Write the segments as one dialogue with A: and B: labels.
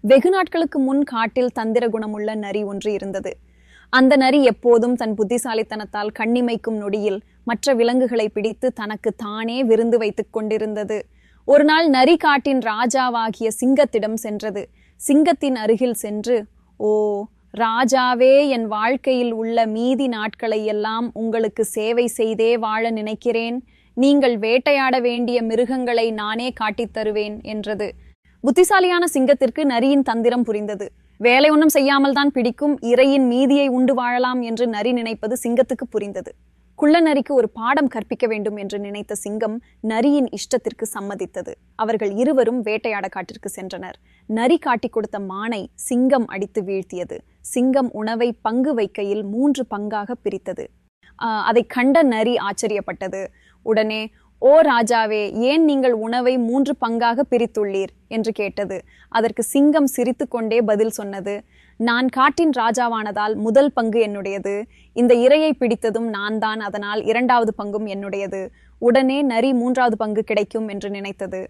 A: வெகு நாட்களுக்கு முன் காட்டில் தந்திர குணமுள்ள நரி ஒன்று இருந்தது. அந்த நரி எப்போதும் தன் புத்திசாலித்தனத்தால் கண்ணிமைக்கும் நொடியில் மற்ற விலங்குகளை பிடித்து தனக்கு தானே விருந்து வைத்துக் கொண்டிருந்தது. ஒரு நாள் நரி காட்டின் ராஜாவாகிய சிங்கத்திடம் சென்றது. சிங்கத்தின் அருகில் சென்று, "ஓ ராஜாவே, என் வாழ்க்கையில் உள்ள மீதி நாட்களை எல்லாம் உங்களுக்கு சேவை செய்தே வாழ நினைக்கிறேன். நீங்கள் வேட்டையாட வேண்டிய மிருகங்களை நானே காட்டித் தருவேன்" என்றது. புத்திசாலியான சிங்கத்திற்கு நரியின் தந்திரம் புரிந்தது. வேலை ஒன்றும் செய்யாமல் தான் பிடிக்கும், இரையின் மீதியை உண்டு வாழலாம் என்று நரி நினைப்பது சிங்கத்துக்கு புரிந்தது. குள்ள நரிக்கு ஒரு பாடம் கற்பிக்க வேண்டும் என்று நினைத்த சிங்கம் நரியின் இஷ்டத்திற்கு சம்மதித்தது. அவர்கள் இருவரும் வேட்டையாட காட்டிற்கு சென்றனர். நரி காட்டிக் கொடுத்த மானை சிங்கம் அடித்து வீழ்த்தியது. சிங்கம் உணவை பங்கு வைக்கையில் 3 பங்காக பிரித்தது. அதை கண்ட நரி ஆச்சரியப்பட்டது. உடனே, "ஓ ராஜாவே, ஏன் நீங்கள் உணவை 3 பங்காக பிரித்துள்ளீர்?" என்று கேட்டது. அதற்கு சிங்கம் சிரித்து கொண்டே பதில் சொன்னது, "நான் காட்டின் ராஜாவானதால் முதல் பங்கு என்னுடையது. இந்த இரையை பிடித்ததும் நான் தான், அதனால் 2வது பங்கும் என்னுடையது. உடனே நரி 3வது பங்கு கிடைக்கும் என்று நினைத்தது.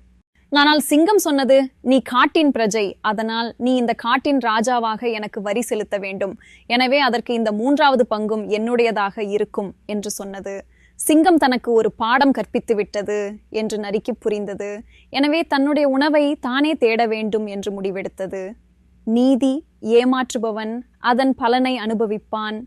A: ஆனால் சிங்கம் சொன்னது, "நீ காட்டின் பிரஜை, அதனால் நீ இந்த காட்டின் ராஜாவாக எனக்கு வரி செலுத்த வேண்டும். எனவே அதற்கு இந்த 3வது பங்கும் என்னுடையதாக இருக்கும்" என்று சொன்னது. சிங்கம் தனக்கு ஒரு பாடம் கற்பித்து விட்டது என்று நரிக்கு புரிந்தது. எனவே தன்னுடைய உணவை தானே தேட வேண்டும் என்று முடிவெடுத்தது. நீதி: ஏமாற்றுபவன் அதன் பலனை அனுபவிப்பான்.